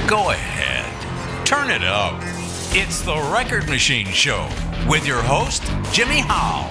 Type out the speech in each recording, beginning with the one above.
Go ahead, turn it up. It's the Record Machine Show with your host, Jimmy Howe.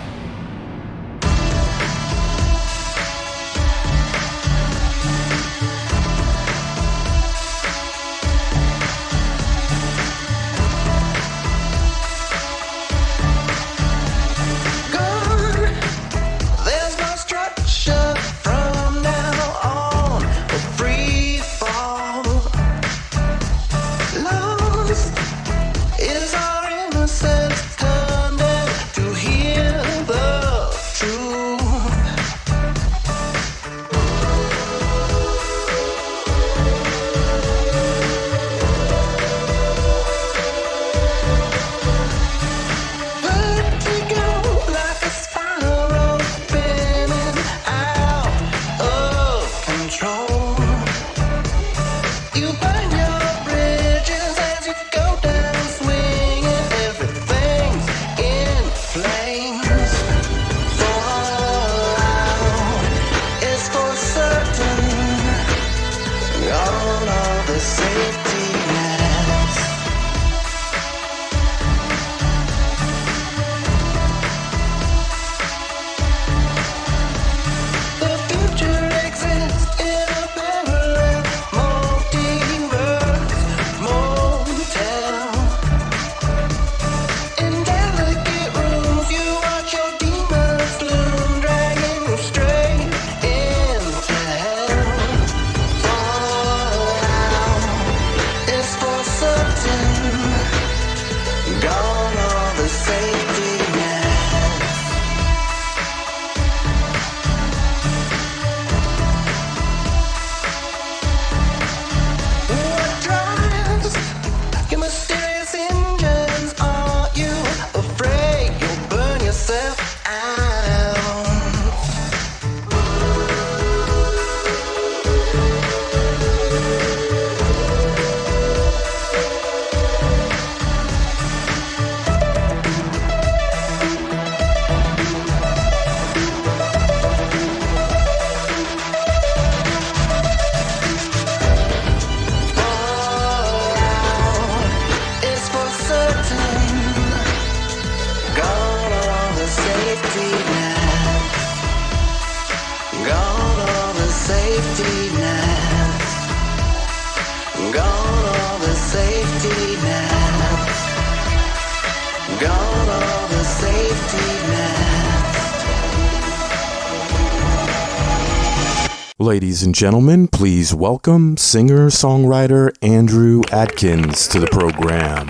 Ladies and gentlemen, please welcome singer-songwriter Andrew Adkins to the program.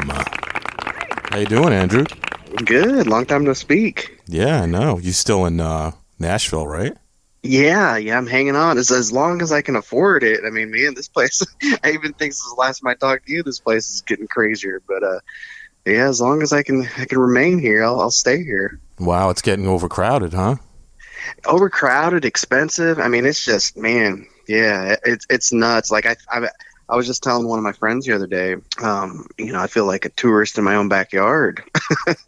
How you doing, Andrew? Good. Long time no speak. Yeah, I know. You still in Nashville, right? Yeah, I'm hanging on as long as I can afford it. I mean, man, this place, I even think since the last time I talked to you, this place is getting crazier. But yeah, as long as I can remain here, I'll stay here. Wow, it's getting overcrowded, huh? Overcrowded, expensive. I mean, it's just, man, yeah, it's nuts. Like I was just telling one of my friends the other day, I feel like a tourist in my own backyard,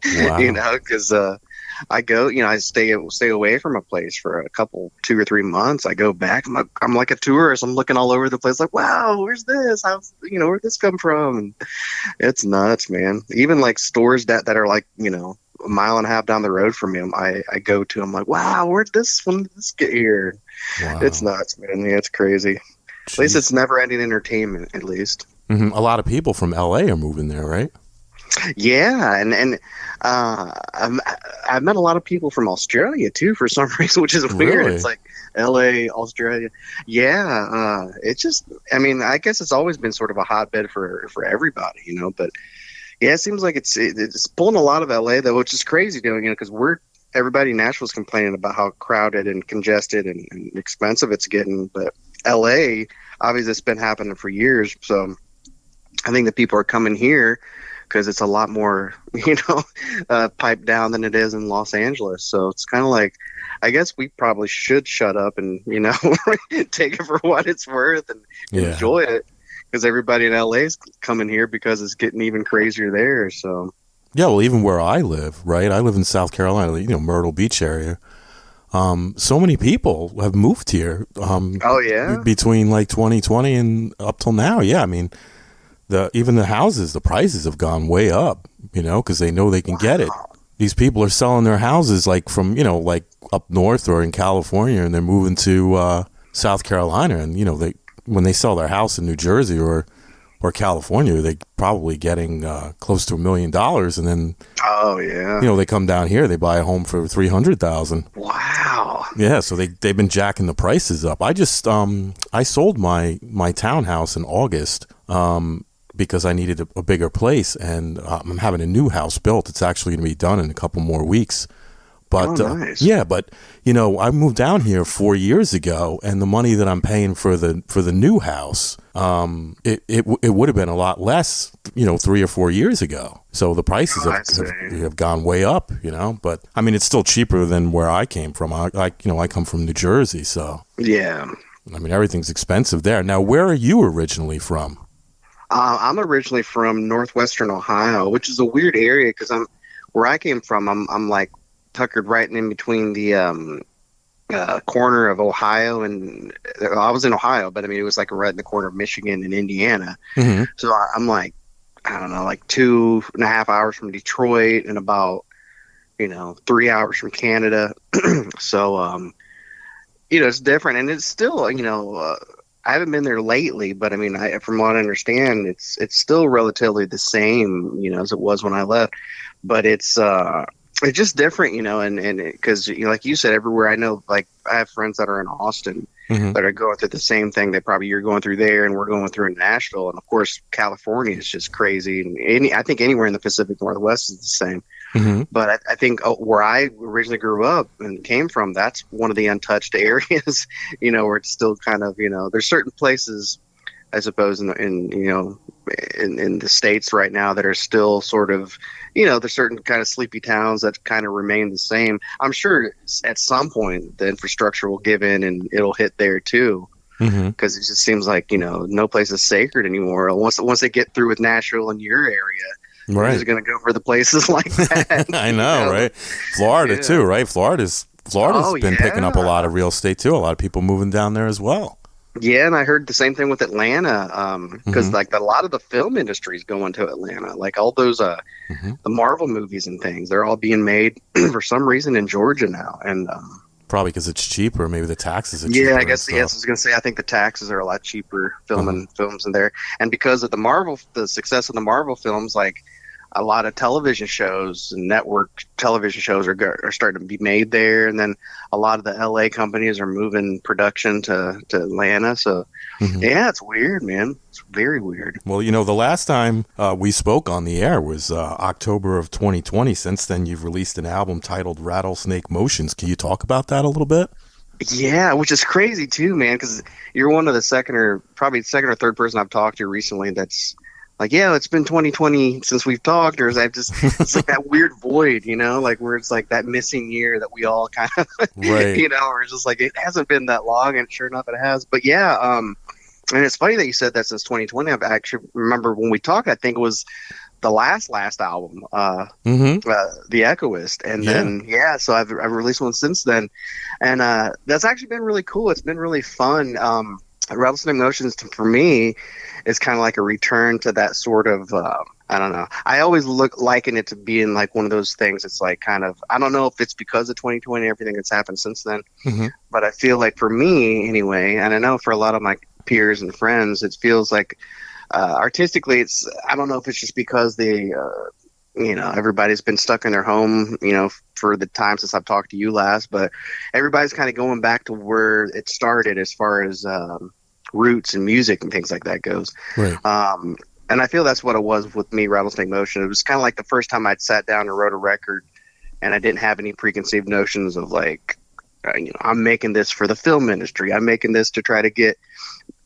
Wow. because I go, I stay away from a place for a couple, 2 or 3 months. I go back. I'm like a tourist. I'm looking all over the place. Like, wow, where's this? Where'd this come from? And it's nuts, man. Even like stores that are like, a mile and a half down the road from me, I go to. I'm like, wow, when did this get here? Wow. It's nuts, man. Yeah, it's crazy. Jeez. At least it's never-ending entertainment. At least. Mm-hmm. A lot of people from LA are moving there, right? Yeah, and I've met a lot of people from Australia too for some reason, which is weird. Really? It's like LA, Australia. Yeah, it's just. I mean, I guess it's always been sort of a hotbed for everybody, But yeah, it seems like it's pulling a lot of LA though, which is crazy, because everybody in Nashville's complaining about how crowded and congested and expensive it's getting, but LA, obviously, it's been happening for years. So I think that people are coming here because it's a lot more, piped down than it is in Los Angeles. So it's kind of like, I guess we probably should shut up and, take it for what it's worth and enjoy it, because everybody in LA is coming here because it's getting even crazier there. So. Yeah, well, even where I live, right? I live in South Carolina, Myrtle Beach area. So many people have moved here. Oh, yeah? Between like 2020 and up till now. Yeah, I mean, even the houses, the prices have gone way up, because they know they can get it. These people are selling their houses like from, like up north or in California, and they're moving to South Carolina. And, when they sell their house in New Jersey or California, they're probably getting close to $1 million. And then, oh, yeah. They come down here, they buy a home for $300,000. Wow. Yeah, so they've been jacking the prices up. I just, I sold my townhouse in August because I needed a bigger place, and I'm having a new house built. It's actually going to be done in a couple more weeks. But nice. But I moved down here 4 years ago, and the money that I'm paying for the new house, it would have been a lot less, 3 or 4 years ago. So the prices have gone way up, But I mean, it's still cheaper than where I came from. I come from New Jersey, so yeah. I mean, everything's expensive there. Now, where are you originally from? I'm originally from northwestern Ohio, which is a weird area because where I came from. I'm like tuckered right in between the corner of Ohio and I was in Ohio, but I mean it was like right in the corner of Michigan and Indiana. Mm-hmm. So I'm like, I don't know, like 2.5 hours from Detroit and about 3 hours from Canada. So it's different, and it's still I haven't been there lately, but I mean, from what I understand, it's still relatively the same, as it was when I left. But it's just different, and because like you said, everywhere I know, like I have friends that are in Austin mm-hmm. that are going through the same thing that probably you're going through there, and we're going through in Nashville, and of course California is just crazy, and I think anywhere in the Pacific Northwest is the same. Mm-hmm. But I think where I originally grew up and came from, that's one of the untouched areas, where it's still kind of, there's certain places, I suppose, in the States right now that are still sort of, there's certain kind of sleepy towns that kind of remain the same. I'm sure at some point the infrastructure will give in and it'll hit there too. Because it just seems like, no place is sacred anymore. Once they get through with Nashville and your area, right, they're going to go for the places like that. I know, right? Florida too, right? Florida's been picking up a lot of real estate too. A lot of people moving down there as well. Yeah, and I heard the same thing with Atlanta, because like a lot of the film industry is going to Atlanta. Like all those the Marvel movies and things, they're all being made for some reason in Georgia now, and probably because it's cheaper. Maybe the taxes are cheaper. Yeah, I guess yes. I was going to say I think the taxes are a lot cheaper filming films in there, and because of the success of the Marvel films, like a lot of television shows and network television shows are starting to be made there, and then a lot of the LA companies are moving production to Atlanta. So yeah, it's weird, man. It's very weird. Well, the last time we spoke on the air was October of 2020. Since then, you've released an album titled Rattlesnake Motions. Can you talk about that a little bit? Yeah, which is crazy too, man, because you're one of the second or third person I've talked to recently that's like, yeah, it's been 2020 since we've talked, or is that just it's like that weird void, like where it's like that missing year that we all kind of, right. Or it's just like it hasn't been that long, and sure enough, it has. But yeah, and it's funny that you said that since 2020. I actually remember when we talked. I think it was the last album, the Echoist, and then so I've released one since then, and that's actually been really cool. It's been really fun. Rattlesnake Motions for me is kind of like a return to that sort of I don't know. I always liken it to being like one of those things. It's like kind of, I don't know if it's because of 2020 everything that's happened since then, but I feel like for me anyway, and I know for a lot of my peers and friends, it feels like artistically, I don't know if it's just because everybody's been stuck in their home, for the time since I've talked to you last, but everybody's kind of going back to where it started as far as roots and music and things like that goes. Right. And I feel that's what it was with me, Rattlesnake Motion. It was kind of like the first time I'd sat down and wrote a record, and I didn't have any preconceived notions of like, I'm making this for the film industry. I'm making this to try to get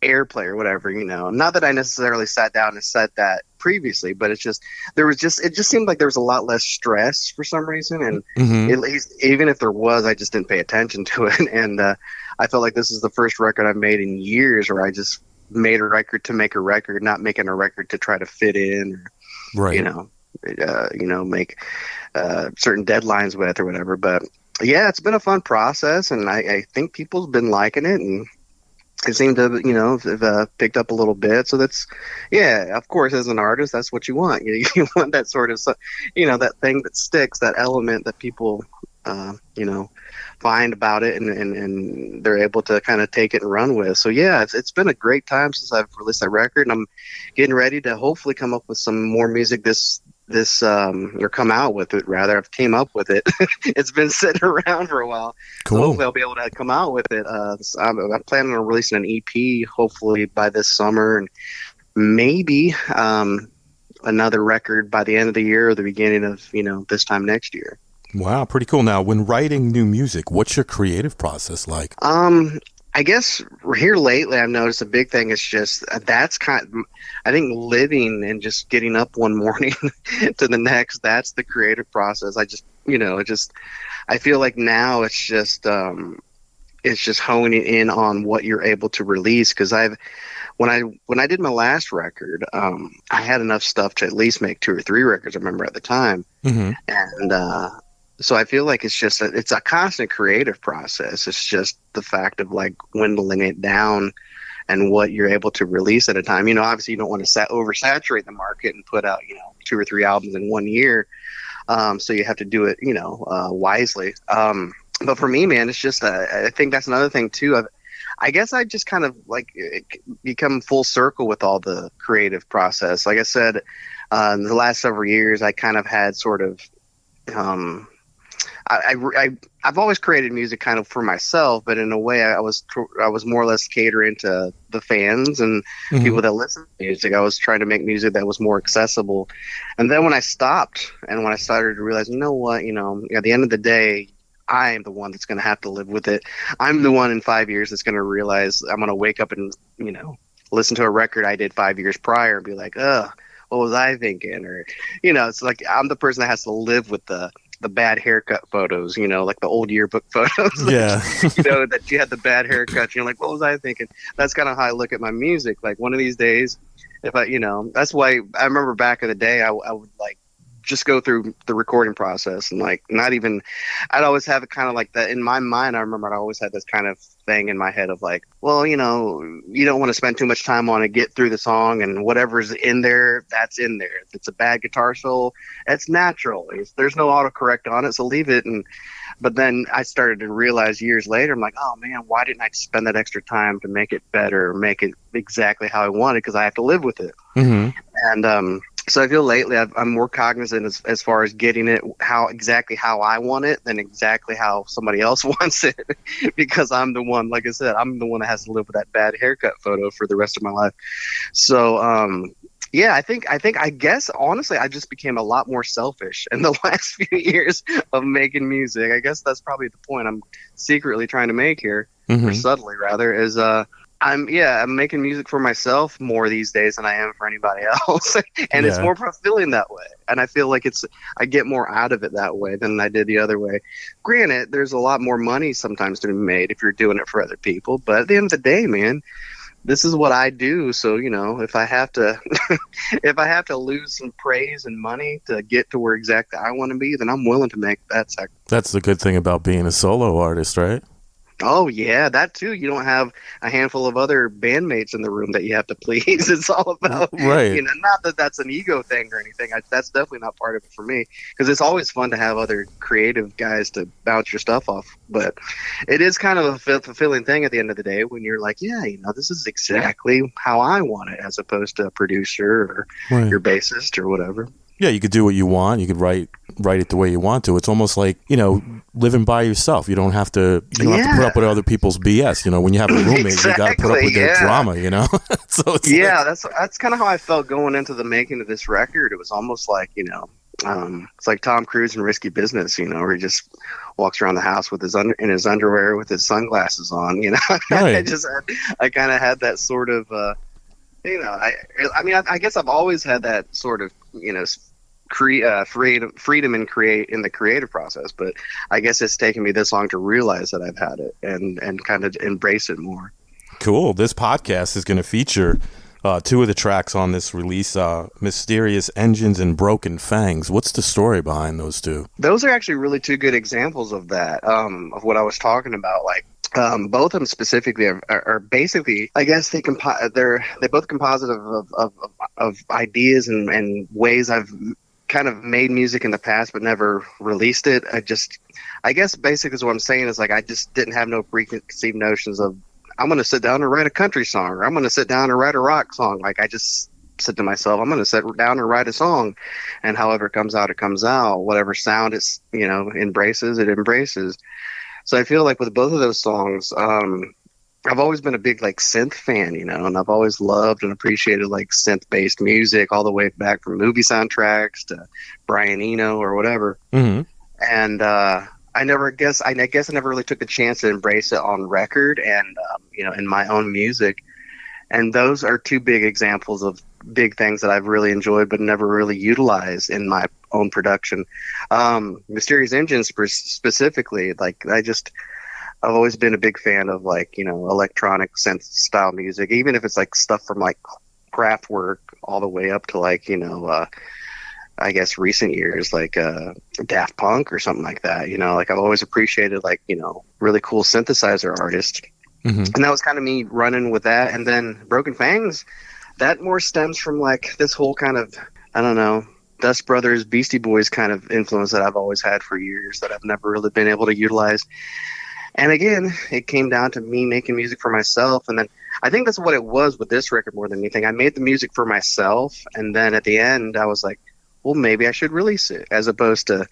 airplay or whatever, Not that I necessarily sat down and said that previously, but it just seemed like there was a lot less stress for some reason, and at least even if there was, I just didn't pay attention to it. And I felt like this is the first record I've made in years where I just made a record to make a record, not making a record to try to fit in, or, right? Make certain deadlines with or whatever. But yeah, it's been a fun process, and I think people's been liking it, and it seemed to, have picked up a little bit. So that's, yeah, of course, as an artist, that's what you want. You want that sort of, that thing that sticks, that element that people, find about it, and they're able to kind of take it and run with. So yeah, it's been a great time since I've released that record, and I'm getting ready to hopefully come up with some more music or come out with it rather. I've came up with it. It's been sitting around for a while. Cool. So hopefully I'll be able to come out with it. I'm planning on releasing an EP hopefully by this summer, and maybe another record by the end of the year or the beginning of this time next year. Wow, pretty cool. Now, when writing new music, what's your creative process like? I guess here lately I've noticed a big thing is just I think living and just getting up one morning to the next, that's the creative process. I just, I feel like now it's just honing in on what you're able to release. Cause when I did my last record, I had enough stuff to at least make 2 or 3 records, I remember at the time. Mm-hmm. And, so I feel like it's a constant creative process. It's just the fact of like dwindling it down and what you're able to release at a time. Obviously you don't want to oversaturate the market and put out, 2 or 3 albums in 1 year. So you have to do it, wisely. But for me, man, it's just, I think that's another thing too. I guess I just kind of like become full circle with all the creative process. Like I said, in the last several years, I kind of had sort of, I've always created music kind of for myself, but in a way I was more or less catering to the fans and mm-hmm. people that listen to music. I was trying to make music that was more accessible. And then when I stopped and when I started to realize, at the end of the day, I am the one that's going to have to live with it. I'm the one in 5 years that's going to realize I'm going to wake up and, listen to a record I did 5 years prior and be like, ugh, what was I thinking? Or, it's like I'm the person that has to live with the bad haircut photos, like the old yearbook photos. Yeah. That you had the bad haircut. You're like, what was I thinking? That's kind of how I look at my music. Like one of these days, if I, that's why I remember back in the day, I would like just go through the recording process and like not even, I'd always have it kind of like that in my mind. I remember I always had this kind of thing in my head of like, well, you don't want to spend too much time on it, get through the song, and whatever's in there, that's in there. If it's a bad guitar solo, it's natural. There's no autocorrect on it, so leave it. But then I started to realize years later, I'm like, oh man, why didn't I spend that extra time to make it better, make it exactly how I wanted? Because I have to live with it. Mm-hmm. And so I feel lately I'm more cognizant as far as getting it exactly how I want it than exactly how somebody else wants it, because I'm the one, like I said, I'm the one that has to live with that bad haircut photo for the rest of my life. So yeah, I guess honestly I just became a lot more selfish in the last few years of making music. I guess that's probably the point I'm secretly trying to make here, mm-hmm. or subtly rather, is I'm making music for myself more these days than I am for anybody else. And It's more fulfilling that way. And I feel like I get more out of it that way than I did the other way. Granted, there's a lot more money sometimes to be made if you're doing it for other people. But at the end of the day, man, this is what I do. So, if I have to lose some praise and money to get to where exactly I want to be, then I'm willing to make that sacrifice. That's the good thing about being a solo artist, right? Oh, yeah, that too. You don't have a handful of other bandmates in the room that you have to please. It's all about, right. Not that that's an ego thing or anything. That's definitely not part of it for me, because it's always fun to have other creative guys to bounce your stuff off. But it is kind of a fulfilling thing at the end of the day when you're like, yeah, this is exactly how I want it, as opposed to a producer or your bassist or whatever. Yeah, you could do what you want. You could write it the way you want to. It's almost like, living by yourself. You don't have to have to put up with other people's BS. When you have a roommate, exactly, you got to put up with their drama, So it's that's kind of how I felt going into the making of this record. It was almost like, it's like Tom Cruise in Risky Business, where he just walks around the house with in his underwear with his sunglasses on, Right. I kind of had that sort of, I guess I've always had that sort of, freedom in the creative process, but I guess it's taken me this long to realize that I've had it and kind of embrace it more. Cool. This podcast is going to feature 2 of the tracks on this release, Mysterious Engines and Broken Fangs. What's the story behind those 2? Those are actually really 2 good examples of that, of what I was talking about. Like, Both of them specifically are basically, I guess they both composite of ideas and ways I've kind of made music in the past but never released it. I guess basically is what I'm saying is like I just didn't have no preconceived notions of I'm going to sit down and write a country song, or I'm going to sit down and write a rock song. Like I just said to myself, I'm going to sit down and write a song, and however it comes out, it comes out. Whatever sound it's embraces, it embraces. So I feel like with both of those songs, I've always been a big like synth fan, and I've always loved and appreciated like synth based music all the way back from movie soundtracks to Brian Eno or whatever. Mm-hmm. And I guess I never really took the chance to embrace it on record and in my own music. And those are two big examples of big things that I've really enjoyed but never really utilized in my own production. Mysterious Engines specifically, like I've always been a big fan of like, electronic synth style music, even if it's like stuff from like Kraftwerk all the way up to like, I guess recent years, like Daft Punk or something like that. Like I've always appreciated like, really cool synthesizer artists. Mm-hmm. And that was kind of me running with that. And then Broken Fangs, that more stems from like this whole kind of, I don't know, Dust Brothers, Beastie Boys kind of influence that I've always had for years that I've never really been able to utilize. And again, it came down to me making music for myself. And then I think that's what it was with this record more than anything. I made the music for myself. And then at the end, I was like, well, maybe I should release it, as opposed to,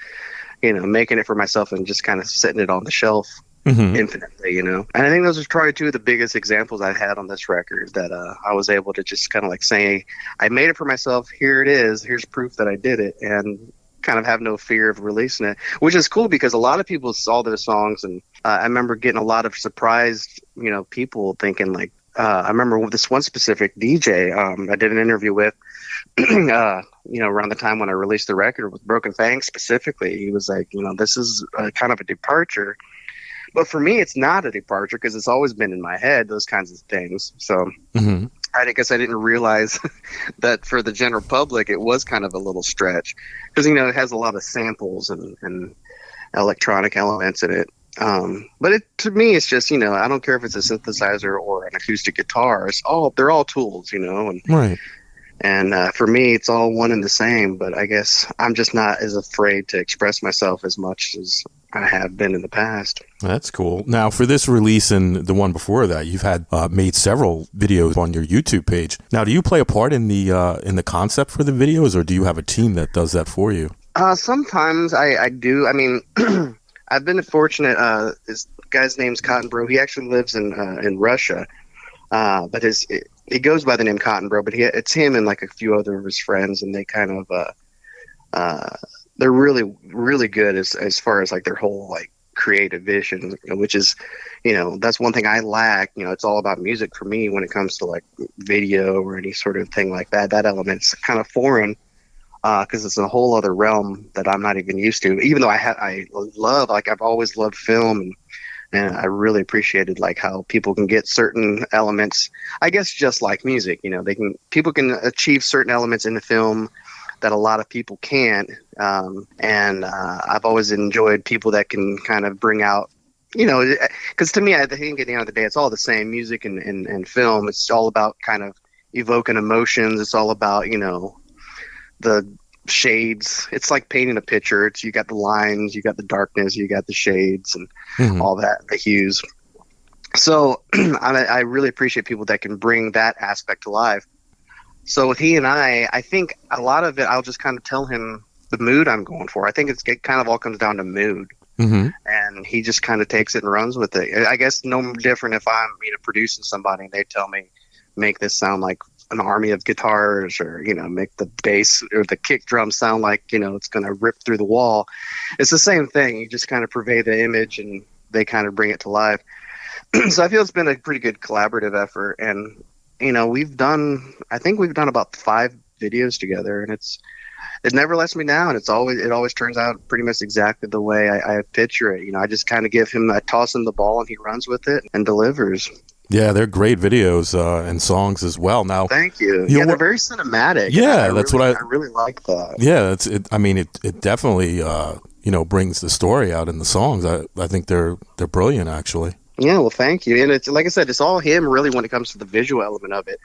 making it for myself and just kind of setting it on the shelf. Mm-hmm. Infinitely, And I think those are probably two of the biggest examples I've had on this record that I was able to just kind of like say, I made it for myself. Here it is. Here's proof that I did it, and kind of have no fear of releasing it, which is cool because a lot of people saw those songs, and I remember getting a lot of surprised, people thinking like, I remember this one specific DJ I did an interview with, around the time when I released the record with Broken Fangs specifically. He was like, this is kind of a departure. But for me, it's not a departure because it's always been in my head, those kinds of things. So mm-hmm. I guess I didn't realize that for the general public, it was kind of a little stretch because, it has a lot of samples and electronic elements in it. But to me, it's just, I don't care if it's a synthesizer or an acoustic guitar. They're all tools, and right. And for me, it's all one and the same. But I guess I'm just not as afraid to express myself as much as I have been in the past. That's cool. Now, for this release and the one before that, you've had made several videos on your YouTube page. Now, do you play a part in the concept for the videos, or do you have a team that does that for you? Sometimes I do. I mean, I've been fortunate. This guy's name's Cotton Bro. He actually lives in Russia, but he goes by the name Cotton Bro. But it's him and like a few other of his friends, and they kind of they're really, really good as far as like their whole like creative vision, which is, that's one thing I lack. It's all about music for me when it comes to like video or any sort of thing like that. That element's kind of foreign because it's a whole other realm that I'm not even used to. Even though I love, like I've always loved film, and I really appreciated like how people can get certain elements. I guess just like music, people can achieve certain elements in the film that a lot of people can't. And I've always enjoyed people that can kind of bring out, because to me, I think at the end of the day, it's all the same. Music and film, it's all about kind of evoking emotions. It's all about, the shades. It's like painting a picture. You got the lines, you got the darkness, you got the shades and mm-hmm. all that, the hues. So I really appreciate people that can bring that aspect to life. So with he and I think a lot of it, I'll just kind of tell him the mood I'm going for. I think it kind of all comes down to mood. Mm-hmm. And he just kind of takes it and runs with it. I guess no different if I'm producing somebody and they tell me, make this sound like an army of guitars, or, make the bass or the kick drum sound like, it's going to rip through the wall. It's the same thing. You just kind of purvey the image and they kind of bring it to life. So I feel it's been a pretty good collaborative effort. And we've done about 5 videos together, and it never lets me down. It always turns out pretty much exactly the way I picture it. I just kind of I toss him the ball and he runs with it and delivers. Yeah, they're great videos and songs as well. Now, thank you. Yeah, they're very cinematic. Yeah, I really like that. Yeah, it definitely brings the story out in the songs. I think they're brilliant, actually. Yeah, well, thank you. And it's like I said, it's all him really when it comes to the visual element of it.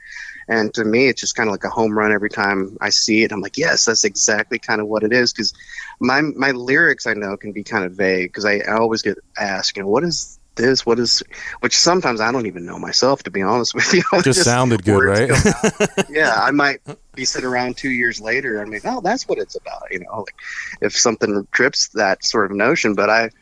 And to me, it's just kind of like a home run every time I see it. I'm like, yes, that's exactly kind of what it is. Because my lyrics, I know, can be kind of vague because I always get asked, what is this? What is, which sometimes I don't even know myself, to be honest with you. Just sounded good, words right? come out. Yeah, I might be sitting around 2 years later and oh, that's what it's about. Like if something trips that sort of notion. But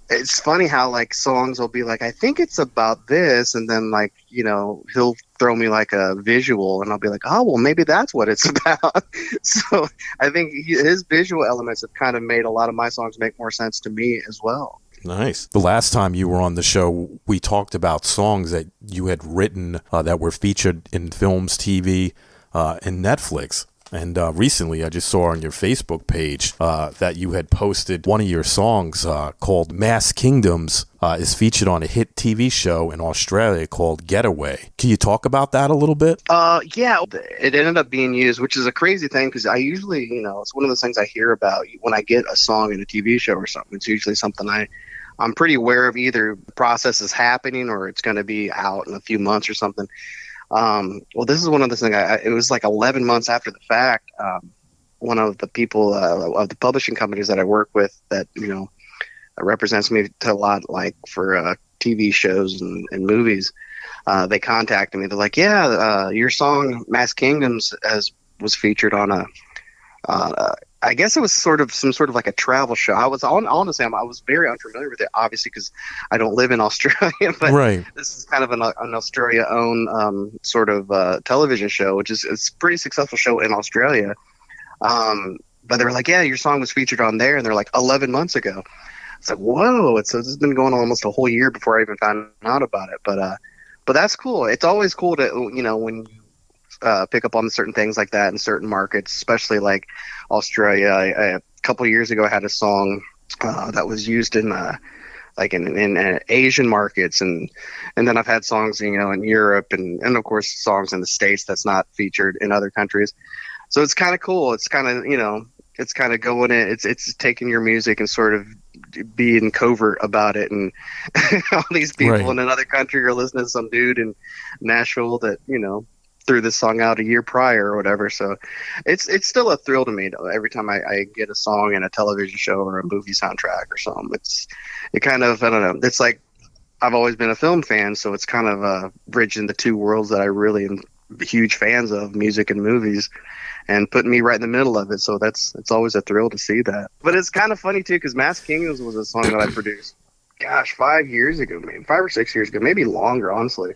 it's funny how like songs will be like, I think it's about this, and then like he'll throw me like a visual, and I'll be like, oh well, maybe that's what it's about. So I think his visual elements have kind of made a lot of my songs make more sense to me as well. Nice. The last time you were on the show, we talked about songs that you had written that were featured in films, TV, and Netflix. And recently, I just saw on your Facebook page that you had posted one of your songs called Mass Kingdoms is featured on a hit TV show in Australia called Getaway. Can you talk about that a little bit? Yeah, it ended up being used, which is a crazy thing because I usually, it's one of those things I hear about when I get a song in a TV show or something. It's usually something I'm pretty aware of, either the process is happening or it's going to be out in a few months or something. Well, this is one of the things. It was like 11 months after the fact. One of the people of the publishing companies that I work with that represents me to a lot, like for TV shows and movies. They contacted me. They're like, "Yeah, your song Mass Kingdoms was featured on a." I guess it was some sort of like a travel show. I was honestly, I was very unfamiliar with it, obviously, because I don't live in Australia. But right. This is kind of an Australia-owned sort of television show, which is it's a pretty successful show in Australia. But they were like, "Yeah, your song was featured on there," and they're like 11 months ago. It's like, whoa! So this has been going on almost a whole year before I even found out about it. But that's cool. It's always cool to when you pick up on certain things like that in certain markets, especially like Australia. A couple of years ago, I had a song that was used in Asian markets, and then I've had songs in Europe and of course songs in the States that's not featured in other countries. So it's kind of cool. It's kind of it's kind of going in. It's taking your music and sort of being covert about it, and all these people Right. in another country are listening to some dude in Nashville that threw this song out a year prior or whatever. So it's still a thrill to me every time I get a song in a television show or a movie soundtrack or something. It kind of, I don't know, it's like I've always been a film fan, so it's kind of bridging the two worlds that I really am huge fans of, music and movies, and putting me right in the middle of it. So it's always a thrill to see that. But it's kind of funny too, because Mass Kingdoms was a song that I produced 5 years ago, maybe 5 or 6 years ago, maybe longer, honestly.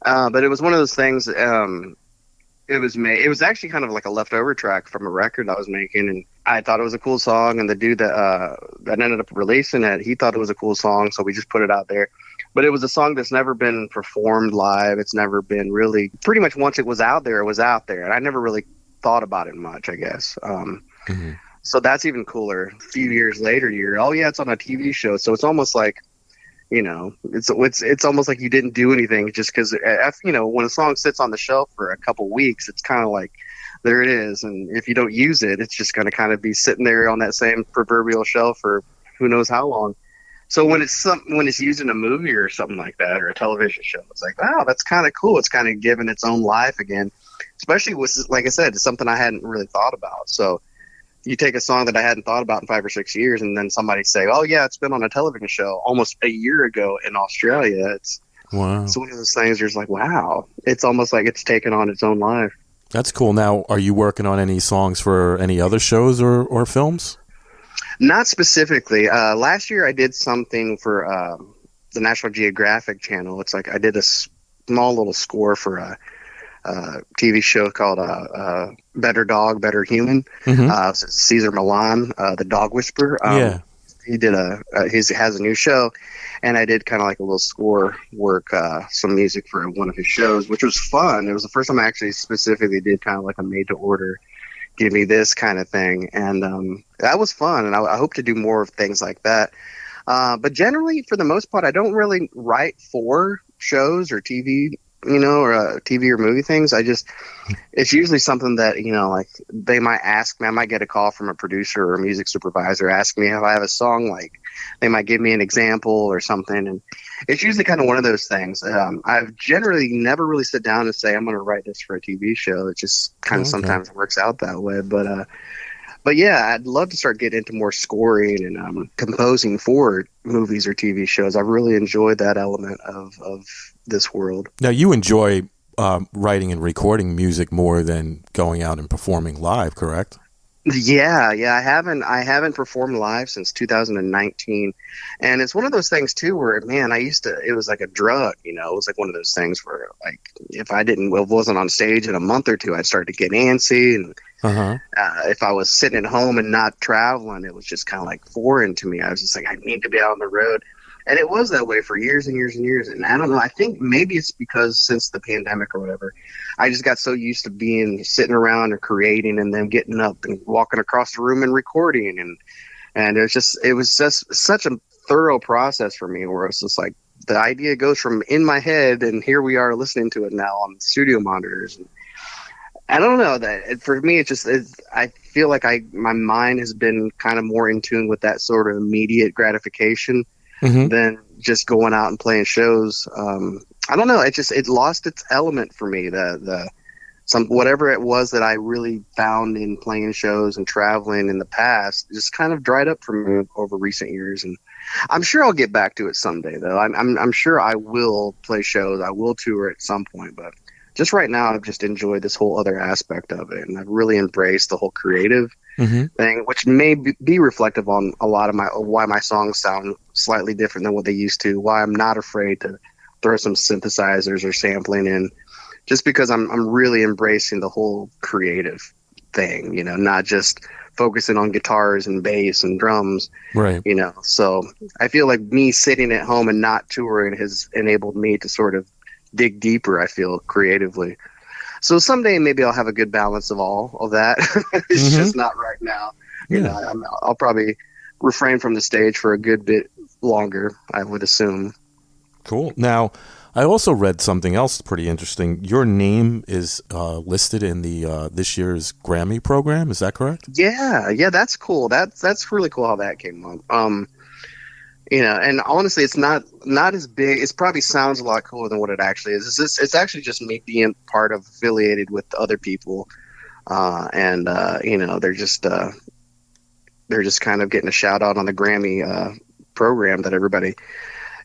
But it was one of those things. It was actually kind of like a leftover track from a record I was making, and I thought it was a cool song. And the dude that ended up releasing it, he thought it was a cool song, so we just put it out there. But it was a song that's never been performed live. It's never been really. Pretty much once it was out there, and I never really thought about it much, I guess. So that's even cooler. A few years later, it's on a TV show, so it's almost like. It's almost like you didn't do anything just because when a song sits on the shelf for a couple weeks, it's kind of like there it is, and if you don't use it, it's just going to kind of be sitting there on that same proverbial shelf for who knows how long. So when it's used in a movie or something like that, or a television show, it's like, wow, that's kind of cool. It's kind of given its own life again, especially with, like I said, it's something I hadn't really thought about. So you take a song that I hadn't thought about in 5 or 6 years, and then somebody say, "Oh yeah, it's been on a television show almost a year ago in Australia." It's one of those things. You're just like, wow, it's almost like it's taken on its own life. That's cool. Now, are you working on any songs for any other shows or films? Not specifically. Last year I did something for the National Geographic Channel. It's like I did a small little score for a TV show called Better Dog, Better Human. Caesar Milan, the dog whisperer. He did he has a new show, and I did kind of like a little score work, some music for one of his shows, which was fun. It was the first time I actually specifically did kind of like a made to order, give me this kind of thing, and that was fun. And I hope to do more of things like that. But generally, for the most part, I don't really write for shows or TV. Or TV or movie things. It's usually something that, like they might ask me, I might get a call from a producer or a music supervisor asking me if I have a song like they might give me an example or something, and it's usually kind of one of those things. I've generally never really sit down and say I'm going to write this for a TV show. It just kind of sometimes works out that way, but yeah, I'd love to start getting into more scoring and composing for movies or TV shows. I really enjoyed that element of this world. Now, you enjoy writing and recording music more than going out and performing live, correct? Yeah, I haven't performed live since 2019, and it's one of those things too where, man, it was like a drug, it was like one of those things where, like, if I wasn't on stage in a month or two, I'd start to get antsy, and if I was sitting at home and not traveling, it was just kind of like foreign to me. I was just like, I need to be out on the road. And it was that way for years and years and years. And I don't know, I think maybe it's because since the pandemic or whatever, I just got so used to sitting around and creating and then getting up and walking across the room and recording. And it was just such a thorough process for me where it's just like the idea goes from in my head and here we are listening to it now on studio monitors. And I don't know, that for me, I feel like my mind has been kind of more in tune with that sort of immediate gratification than just going out and playing shows. I don't know. It lost its element for me. Whatever it was that I really found in playing shows and traveling in the past just kind of dried up for me over recent years. And I'm sure I'll get back to it someday, though. I'm sure I will play shows. I will tour at some point, but just right now, I've just enjoyed this whole other aspect of it, and I've really embraced the whole creative thing, which may be reflective on a lot of why my songs sound slightly different than what they used to. Why I'm not afraid to throw some synthesizers or sampling in, just because I'm really embracing the whole creative thing. Not just focusing on guitars and bass and drums. Right. So I feel like me sitting at home and not touring has enabled me to sort of dig deeper, I feel, creatively. So someday maybe I'll have a good balance of all of that. It's just not right now. I'll probably refrain from the stage for a good bit longer, I would assume. Cool. Now, I also read something else pretty interesting. Your name is listed in the this year's Grammy program. Is that correct? Yeah, that's cool. That's really cool how that came up. And honestly, it's not as big. It probably sounds a lot cooler than what it actually is. It's actually just me being part of affiliated with other people, and they're just kind of getting a shout out on the Grammy program that everybody.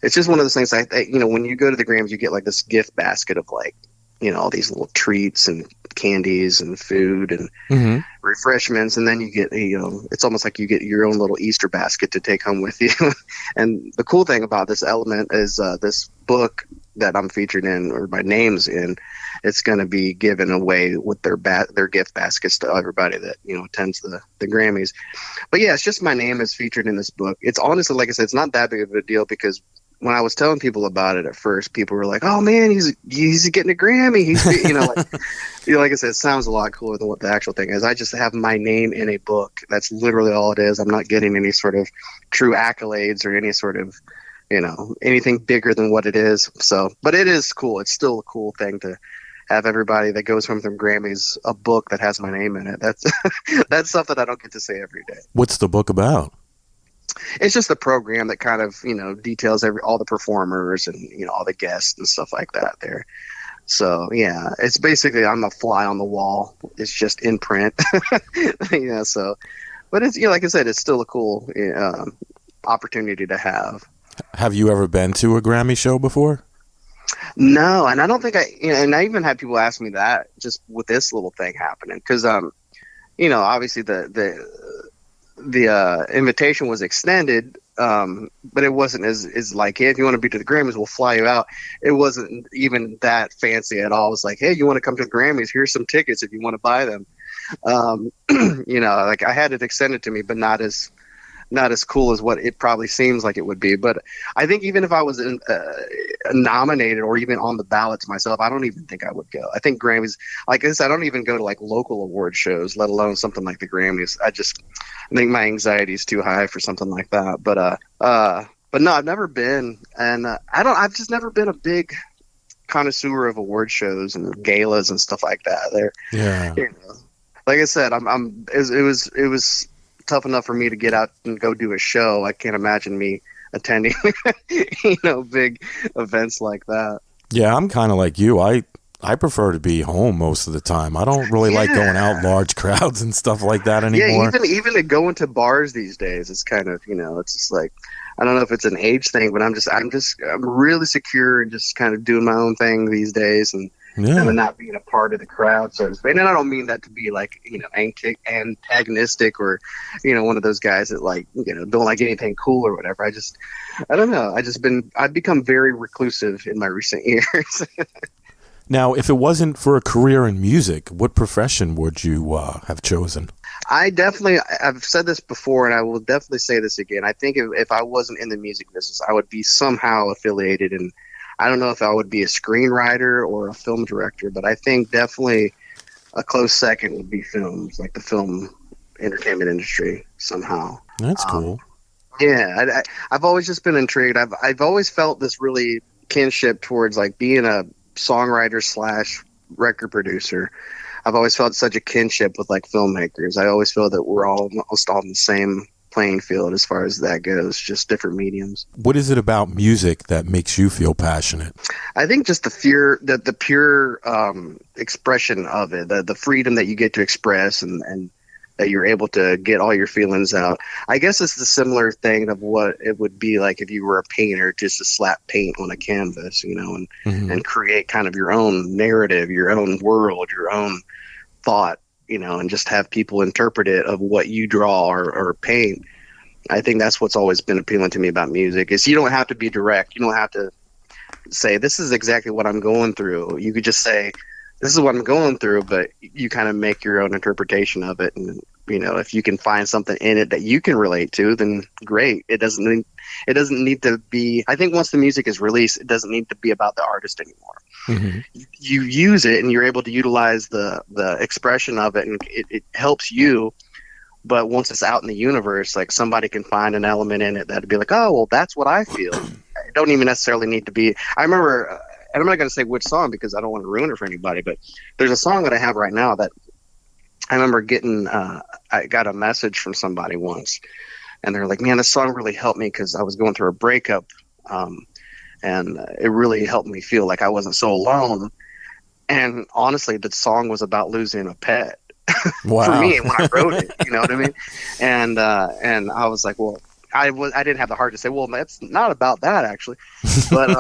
It's just one of those things. When you go to the Grammys, you get like this gift basket of like, all these little treats and candies and food and refreshments, and then you get it's almost like you get your own little Easter basket to take home with you. And the cool thing about this element is this book that I'm featured in, or my name's in, it's going to be given away with their gift baskets to everybody that attends the Grammys. But yeah, it's just my name is featured in this book. It's honestly, like I said, it's not that big of a deal, because when I was telling people about it at first, people were like, "Oh man, he's getting a Grammy." He's like I said, it sounds a lot cooler than what the actual thing is. I just have my name in a book. That's literally all it is. I'm not getting any sort of true accolades or any sort of anything bigger than what it is. So, but it is cool. It's still a cool thing to have everybody that goes home from Grammys a book that has my name in it. That's something I don't get to say every day. What's the book about? It's just a program that kind of, details all the performers and, all the guests and stuff like that there. So, yeah, it's basically, I'm a fly on the wall. It's just in print, so, but it's, like I said, it's still a cool opportunity to have. Have you ever been to a Grammy show before? No, and I don't think and I even had people ask me that just with this little thing happening, because, obviously the invitation was extended, but it wasn't as like, hey, if you want to be to the Grammys, we'll fly you out. It wasn't even that fancy at all. It was like, hey, you want to come to the Grammys? Here's some tickets if you want to buy them. Like I had it extended to me, but not as cool as what it probably seems like it would be. But I think even if I was nominated or even on the ballots myself, I don't even think I would go. I think Grammys, like I said, I don't even go to like local award shows, let alone something like the Grammys. I think my anxiety is too high for something like that. But no, I've never been, and I've just never been a big connoisseur of award shows and galas and stuff like that. Yeah. Like I said, it was tough enough for me to get out and go do a show. I can't imagine me attending, big events like that. Yeah, I'm kind of like you. I prefer to be home most of the time. I don't really like going out large crowds and stuff like that anymore. Yeah, even to go into bars these days, it's kind of, it's just like, I don't know if it's an age thing, but I'm really secure and just kind of doing my own thing these days, and not being a part of the crowd, so to speak. And I don't mean that to be like, antagonistic or, one of those guys that like, don't like anything cool or whatever. I don't know. I've become very reclusive in my recent years. Now, if it wasn't for a career in music, what profession would you have chosen? I've said this before, and I will definitely say this again. I think if I wasn't in the music business, I would be somehow affiliated, and I don't know if I would be a screenwriter or a film director, but I think definitely a close second would be films, like the film entertainment industry somehow. That's cool. Yeah, I've always just been intrigued. I've always felt this really kinship towards like being a songwriter / record producer. I've always felt such a kinship with like filmmakers. I always feel that we're almost all in the same playing field as far as that goes, just different mediums. What is it about music that makes you feel passionate? I think just the pure expression of it, the freedom that you get to express and that you're able to get all your feelings out. I guess it's the similar thing of what it would be like if you were a painter, just to slap paint on a canvas, and create kind of your own narrative, your own world, your own thought, and just have people interpret it of what you draw or paint. I think that's what's always been appealing to me about music is you don't have to be direct. You don't have to say, this is exactly what I'm going through. You could just say, this is what I'm going through, but you kind of make your own interpretation of it. And, if you can find something in it that you can relate to, then great. It doesn't need to be, I think once the music is released, it doesn't need to be about the artist anymore. Mm-hmm. You use it and you're able to utilize the expression of it, and it helps you. But once it's out in the universe, like somebody can find an element in it that'd be like, oh, well, that's what I feel. It don't even necessarily need to be. I remember, and I'm not going to say which song because I don't want to ruin it for anybody, but there's a song that I have right now that I remember getting, I got a message from somebody once, and they're like, man, this song really helped me because I was going through a breakup, and it really helped me feel like I wasn't so alone. And honestly, the song was about losing a pet. Wow. For me when I wrote it, you know what I mean? And I was like, well, I didn't have the heart to say, well, that's not about that actually, but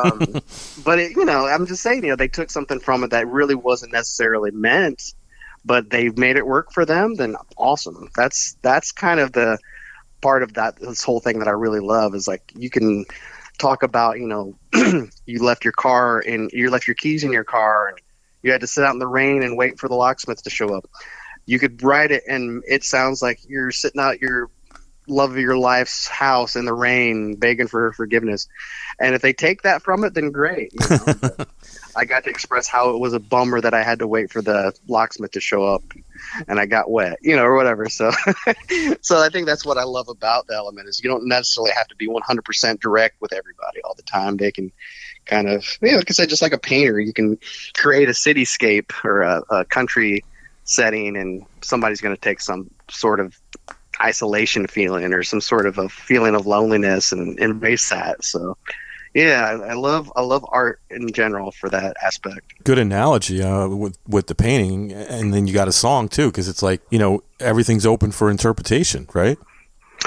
it, I'm just saying, they took something from it that really wasn't necessarily meant, but they made it work for them. Then awesome. That's kind of the part of this whole thing that I really love is like you can talk about, you left your car and you left your keys in your car and you had to sit out in the rain and wait for the locksmith to show up. You could write it and it sounds like you're sitting out your love of your life's house in the rain begging for forgiveness. And if they take that from it, then great. I got to express how it was a bummer that I had to wait for the locksmith to show up and I got wet, or whatever. So so I think that's what I love about the element is you don't necessarily have to be 100% direct with everybody all the time. They can kind of, like I said, just like a painter, you can create a cityscape or a country setting and somebody's going to take some sort of isolation feeling or some sort of a feeling of loneliness and embrace that. So yeah, I love art in general for that aspect. Good analogy with the painting, and then you got a song too, because it's like everything's open for interpretation, right?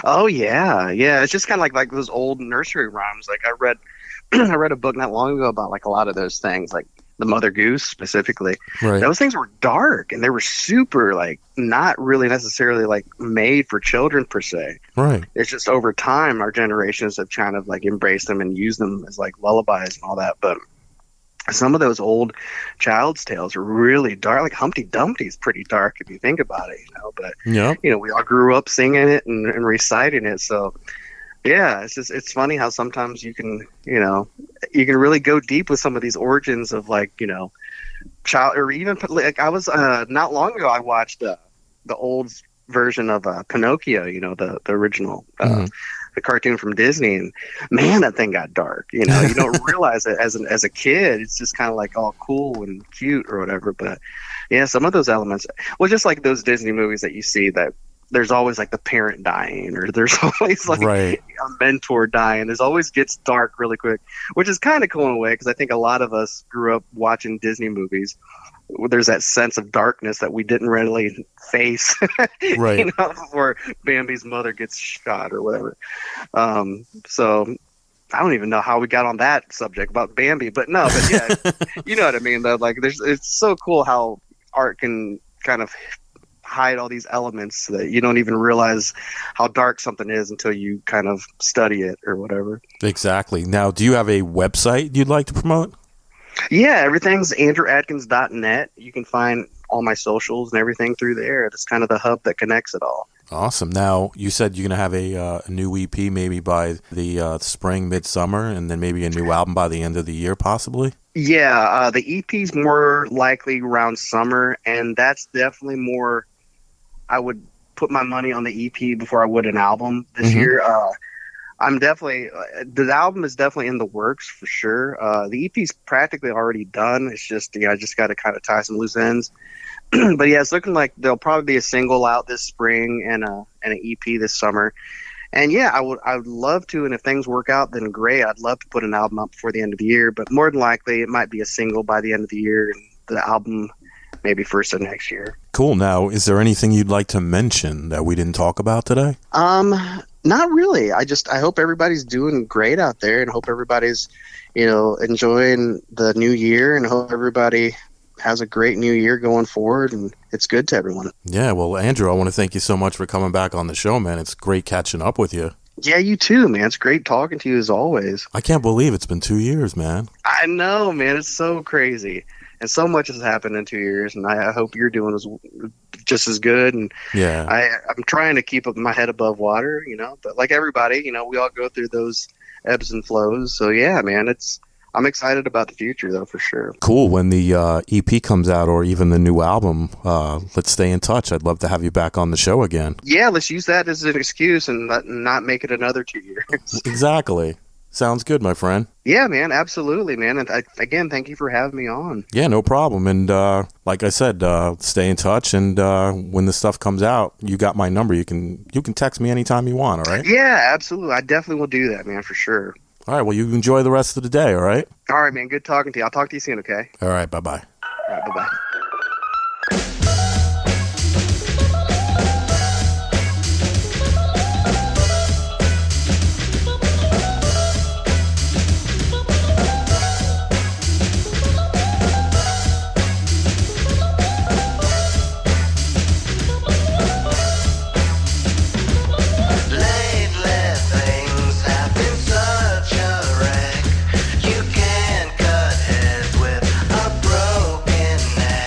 Oh yeah. It's just kind of like those old nursery rhymes. Like I read a book not long ago about like a lot of those things, like the Mother Goose specifically. Right. Those things were dark and they were super like not really necessarily like made for children per se. Right. It's just over time our generations have kind of like embraced them and used them as like lullabies and all that. But some of those old child's tales are really dark. Like Humpty Dumpty is pretty dark if you think about it, But we all grew up singing it and reciting it. So yeah, it's funny how sometimes you can really go deep with some of these origins of like, child, or even like I was not long ago I watched the old version of Pinocchio, the original the cartoon from Disney, and man, that thing got dark. You don't realize it as a kid. It's just kind of like all cool and cute or whatever. But yeah, some of those elements, well, just like those Disney movies that you see that there's always like the parent dying, or there's always like Right. a mentor dying. There's always gets dark really quick, which is kind of cool in a way, because I think a lot of us grew up watching Disney movies. There's that sense of darkness that we didn't really face, Right. before Bambi's mother gets shot or whatever. So I don't even know how we got on that subject about Bambi, but yeah, you know what I mean, though. Like, it's so cool how art can kind of hide all these elements that you don't even realize how dark something is until you kind of study it or whatever. Exactly. Now, do you have a website you'd like to promote? Yeah, everything's andrewadkins.net. You can find all my socials and everything through there. It's kind of the hub that connects it all. Awesome. Now, you said you're going to have a new EP maybe by the spring, midsummer, and then maybe a new album by the end of the year, possibly? Yeah, the EP's more likely around summer, and that's definitely more, I would put my money on the EP before I would an album this year. I'm definitely, the album is definitely in the works for sure. The EP's practically already done. It's just, I just got to kind of tie some loose ends. But yeah, it's looking like there'll probably be a single out this spring and an EP this summer. And yeah, I would love to. And if things work out, then great. I'd love to put an album up before the end of the year. But more than likely, it might be a single by the end of the year, and the album maybe first of next year. Cool. Now, is there anything you'd like to mention that we didn't talk about today? Not really. I hope everybody's doing great out there, and hope everybody's, enjoying the new year, and hope everybody has a great new year going forward, and it's good to everyone. Yeah, well, Andrew, I want to thank you so much for coming back on the show, man. It's great catching up with you. Yeah, you too, man. It's great talking to you as always. I can't believe it's been 2 years, man. I know, man. It's so crazy. And so much has happened in 2 years, and I hope you're doing just as good. And yeah, I'm trying to keep my head above water, but like everybody, we all go through those ebbs and flows. So yeah, man, I'm excited about the future, though, for sure. Cool. When the EP comes out, or even the new album, let's stay in touch. I'd love to have you back on the show again. Yeah, let's use that as an excuse and not make it another 2 years. Exactly. Sounds good, my friend. Yeah, man, absolutely, man. And again, thank you for having me on. Yeah, no problem. And like I said, stay in touch. And when the stuff comes out, you got my number. You can text me anytime you want, all right? Yeah, absolutely. I definitely will do that, man, for sure. All right, well, you enjoy the rest of the day, all right? All right, man, good talking to you. I'll talk to you soon, okay? All right, bye-bye. All right, bye-bye. You can't cut heads with a broken neck.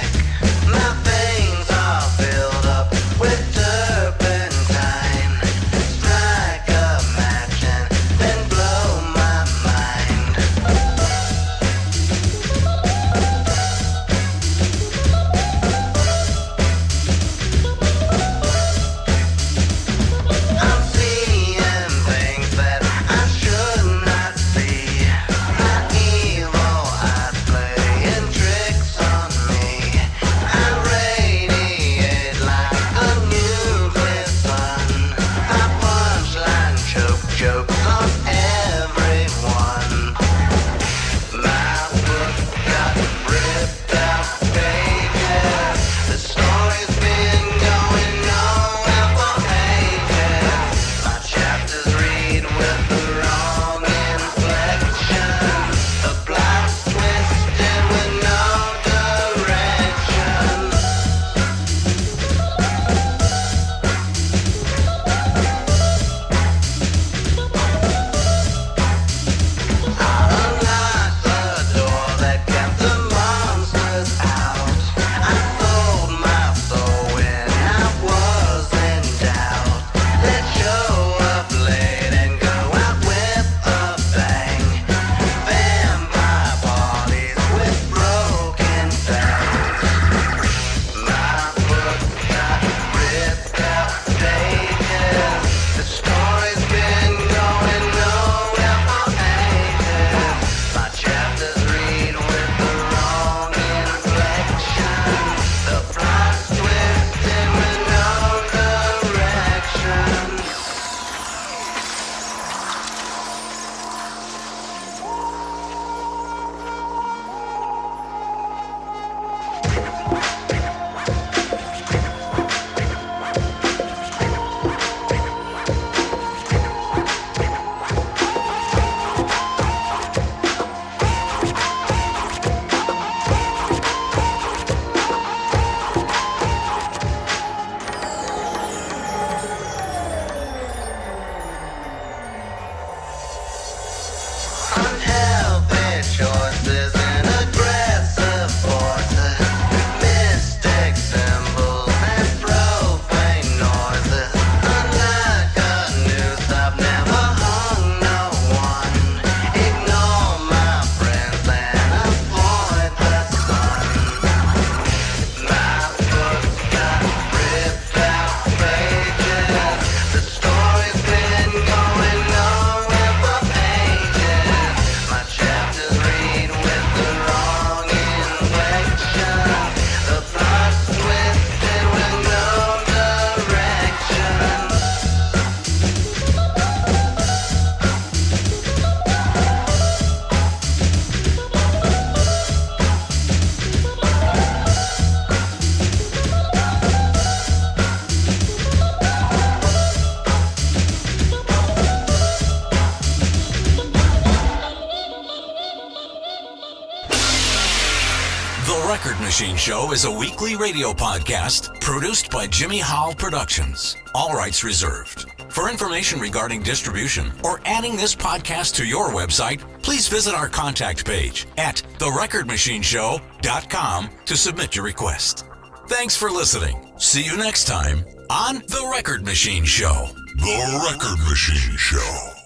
Record Machine Show is a weekly radio podcast produced by Jimmy Howell Productions. All rights reserved. For information regarding distribution or adding this podcast to your website, please visit our contact page at therecordmachineshow.com to submit your request. Thanks for listening. See you next time on The Record Machine Show. The Record Machine Show.